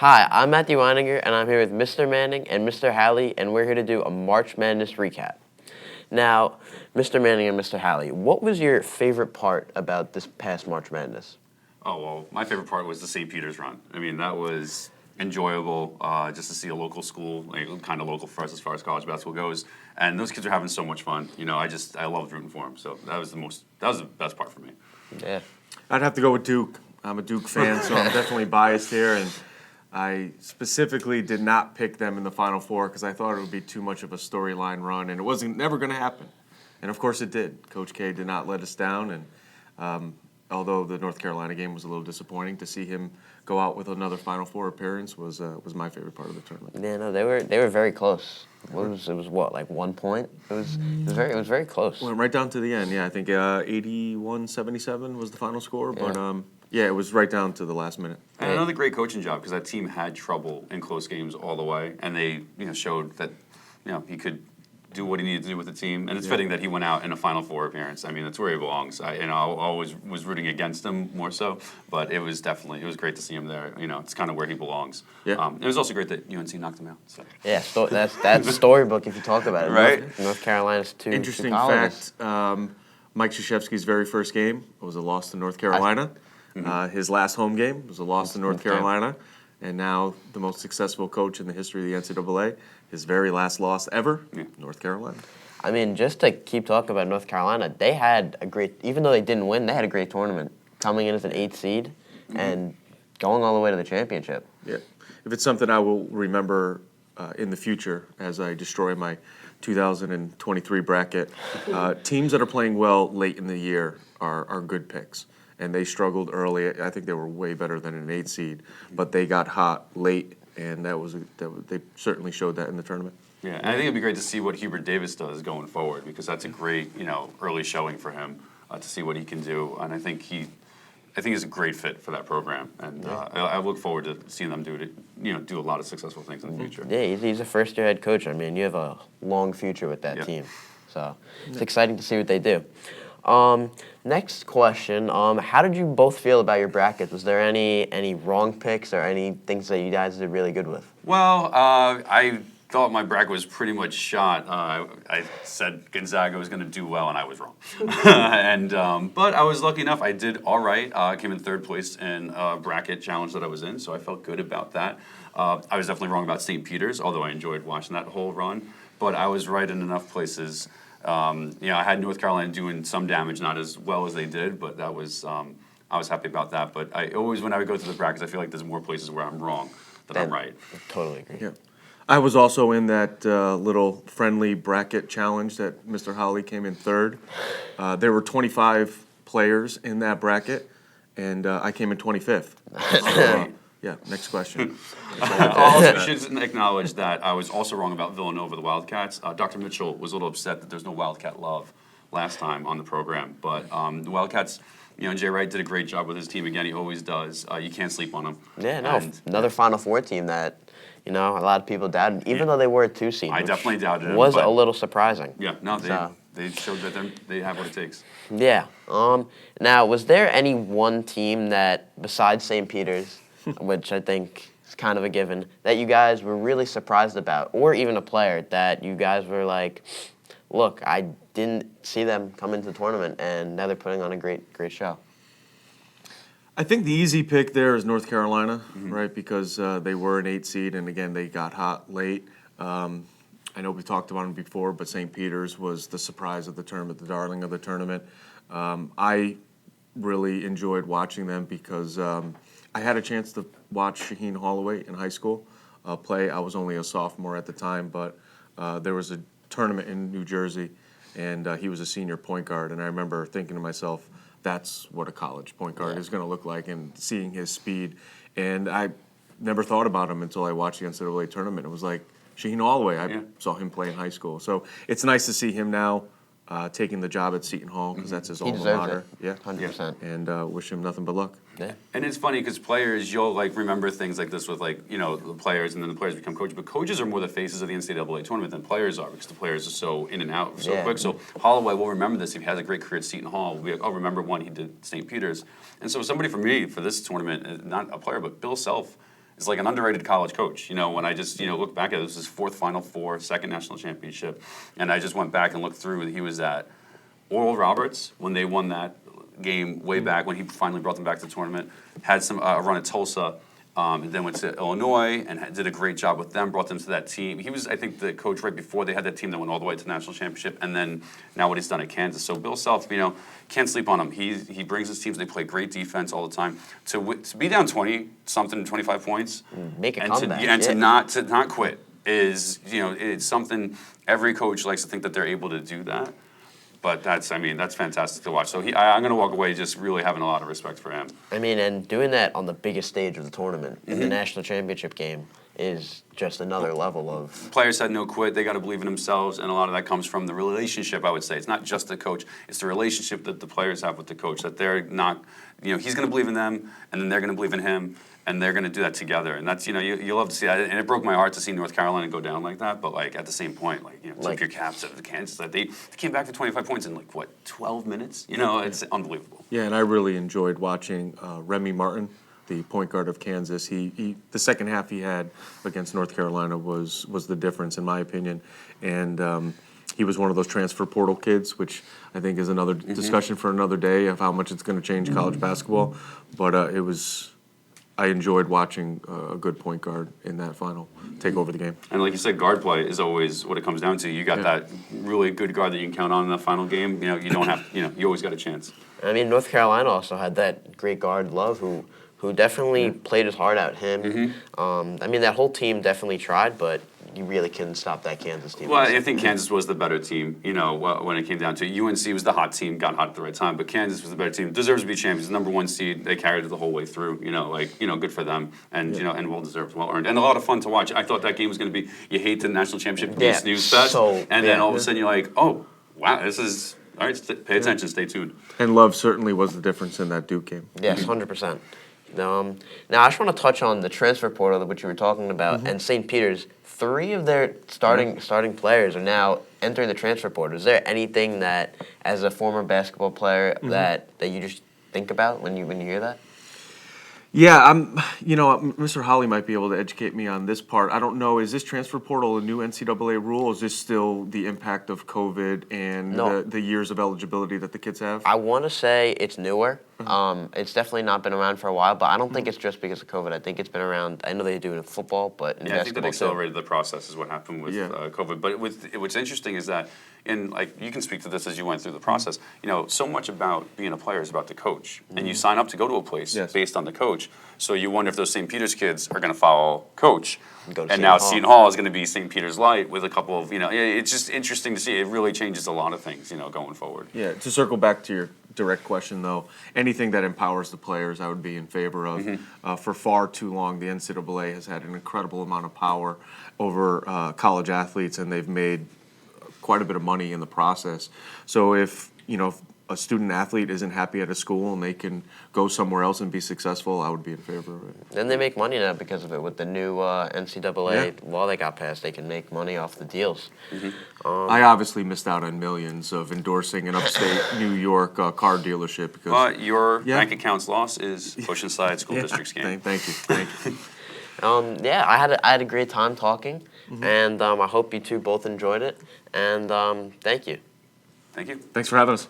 Hi, I'm Matthew Weininger, and I'm here with Mr. Manning and Mr. Howley, and we're here to do a March Madness recap. Now, Mr. Manning and Mr. Howley, what was your favorite part about this past March Madness? Oh, well, my favorite part was the St. Peter's run. I mean, that was enjoyable just to see a local school, like, kind of local for us as far as college basketball goes. And those kids are having so much fun. You know, I loved rooting for them. So that was the best part for me. Yeah. I'd have to go with Duke. I'm a Duke fan, so I'm definitely biased here. And I specifically did not pick them in the Final Four because I thought it would be too much of a storyline run, and it wasn't never going to happen. And of course, it did. Coach K did not let us down, and although the North Carolina game was a little disappointing, to see him go out with another Final Four appearance was my favorite part of the tournament. Yeah, no, they were very close. It was what, like 1 point? It was very close. Went right down to the end. Yeah, I think 81-77 was the final score, but yeah, it was right down to the last minute. And another great coaching job because that team had trouble in close games all the way, and they showed that he could do what he needed to do with the team, and it's fitting that he went out in a Final Four appearance. I mean, that's where he belongs. I always was rooting against him more so, but it was great to see him there. It's kind of where he belongs. Yeah. It was also great that UNC knocked him out. So. Yeah, that's storybook if you talk about it. Right. North Carolina's two Interesting colleges. fact, Mike Krzyzewski's very first game was a loss to North Carolina. His last home game was a loss to North Carolina. And now the most successful coach in the history of the NCAA, his very last loss ever, North Carolina. I mean, just to keep talking about North Carolina, they had a great, even though they didn't win, they had a great tournament, coming in as an 8th seed and going all the way to the championship. Yeah. If it's something I will remember in the future as I destroy my 2023 bracket, teams that are playing well late in the year are good picks. And they struggled early. I think they were way better than an 8 seed, but they got hot late, and they certainly showed that in the tournament. Yeah, and I think it'd be great to see what Hubert Davis does going forward because that's a great early showing for him to see what he can do, and I think he's a great fit for that program, and I look forward to seeing them do a lot of successful things in the future. Yeah, he's a first-year head coach. I mean, you have a long future with that team, so it's exciting to see what they do. Next question, how did you both feel about your brackets? Was there any wrong picks or any things that you guys did really good with? Well, I thought my bracket was pretty much shot. I said Gonzaga was going to do well, and I was wrong. But I was lucky enough. I did all right. I came in 3rd place in a bracket challenge that I was in, so I felt good about that. I was definitely wrong about St. Peter's, although I enjoyed watching that whole run. But I was right in enough places. I had North Carolina doing some damage, not as well as they did, but that was I was happy about that. But I always, when I would go through the brackets, I feel like there's more places where I'm wrong than I'm right. I totally agree. Yeah. I was also in that little friendly bracket challenge that Mr. Howley came in 3rd. There were 25 players in that bracket, and I came in 25th. Yeah, next question. I should acknowledge that I was also wrong about Villanova, the Wildcats. Dr. Mitchell was a little upset that there's no Wildcat love last time on the program. But the Wildcats, Jay Wright did a great job with his team. Again, he always does. You can't sleep on him. Yeah, no, another Final Four team that, a lot of people doubted, even though they were a 2 seed. I definitely doubted them. Was a little surprising. Yeah, no, they showed that they have what it takes. Yeah. Now, was there any one team that, besides St. Peter's, which I think is kind of a given, that you guys were really surprised about, or even a player that you guys were like, look, I didn't see them come into the tournament, and now they're putting on a great show? I think the easy pick there is North Carolina, right? Because they were an 8 seed, and again, they got hot late. I know we talked about them before, but St. Peter's was the surprise of the tournament, the darling of the tournament. I really enjoyed watching them because I had a chance to watch Shaheen Holloway in high school play. I was only a sophomore at the time, but there was a tournament in New Jersey, and he was a senior point guard. And I remember thinking to myself, that's what a college point guard is going to look like, and seeing his speed. And I never thought about him until I watched the NCAA tournament. It was like Shaheen Holloway. I saw him play in high school. So it's nice to see him now taking the job at Seton Hall because that's his alma mater. Yeah, 100%. And wish him nothing but luck. Yeah. And it's funny because players, you'll remember things like this with the players, and then the players become coaches. But coaches are more the faces of the NCAA tournament than players are because the players are so in and out so quick. So Holloway will remember this if he has a great career at Seton Hall. We'll be like, oh, remember one he did St. Peter's. And so somebody for me for this tournament, not a player, but Bill Self is like an underrated college coach. You know, when I just, look back at it, this was his 4th Final Four, 2nd national championship. And I just went back and looked through, he was at Oral Roberts when they won that game way back, when he finally brought them back to the tournament, had some run at Tulsa, and then went to Illinois and did a great job with them, brought them to that team. He was, I think, the coach right before they had that team that went all the way to the national championship, and then now what he's done at Kansas. So Bill Self, can't sleep on him. He brings his teams, they play great defense all the time. To be down 20-something, 25 points, Make a and comeback. to not quit is, it's something every coach likes to think that they're able to do that. But that's fantastic to watch. So I'm going to walk away just really having a lot of respect for him. And doing that on the biggest stage of the tournament, in the national championship game, is just another level of... Players had no quit. They got to believe in themselves, and a lot of that comes from the relationship, I would say. It's not just the coach. It's the relationship that the players have with the coach, that they're not... he's going to believe in them, and then they're going to believe in him, and they're going to do that together. And that's, you love to see that. And it broke my heart to see North Carolina go down like that, but, at the same point, tip your caps to Kansas. They came back to 25 points in, 12 minutes? It's unbelievable. Yeah, and I really enjoyed watching Remy Martin, the point guard of Kansas. He the second half he had against North Carolina was the difference, in my opinion. And he was one of those transfer portal kids, which I think is another discussion for another day of how much it's going to change college basketball. But I enjoyed watching a good point guard in that final take over the game. And like you said, guard play is always what it comes down to. You got that really good guard that you can count on in that final game. You don't have, you always got a chance. North Carolina also had that great guard, Love, who definitely played his heart out. Him. That whole team definitely tried, but you really couldn't stop that Kansas team. Well, I think Kansas was the better team, when it came down to it. UNC was the hot team, got hot at the right time, but Kansas was the better team. Deserves to be champions, number 1 seed. They carried it the whole way through, good for them, and, and well-deserved, well-earned. And a lot of fun to watch. I thought that game was going to be, you hate the national championship, be a snooze fest, and then all of a sudden you're like, oh, wow, this is, all right, pay attention, stay tuned. And Love certainly was the difference in that Duke game. Yes, 100%. Now, I just want to touch on the transfer portal, which you were talking about, and St. Peter's. 3 of their starting players are now entering the transfer portal. Is there anything that, as a former basketball player, that you just think about when you hear that? Yeah, Mr. Howley might be able to educate me on this part. I don't know, is this transfer portal a new NCAA rule, or is this still the impact of COVID and the years of eligibility that the kids have? I want to say it's newer. It's definitely not been around for a while, but I don't think it's just because of COVID. I think it's been around. I know they do it in football, but in basketball, I think that accelerated too. The process is what happened with COVID. But what's interesting is that, you can speak to this as you went through the process. So much about being a player is about the coach, and you sign up to go to a place based on the coach. So you wonder if those St. Peter's kids are going to follow coach. And now Seton Hall is going to be St. Peter's Light with a couple of, it's just interesting to see. It really changes a lot of things, going forward. Yeah, to circle back to your direct question, though, anything that empowers the players, I would be in favor of. For far too long, the NCAA has had an incredible amount of power over college athletes, and they've made quite a bit of money in the process. So if a student athlete isn't happy at a school and they can go somewhere else and be successful, I would be in favor of it. Then they make money now because of it. With the new NCAA law that got passed, they can make money off the deals. I obviously missed out on millions of endorsing an upstate New York car dealership. Because your bank account's loss is Oceanside School District's game. Thank you. I had a great time talking, and I hope you two both enjoyed it. And thank you. Thank you. Thanks for having us.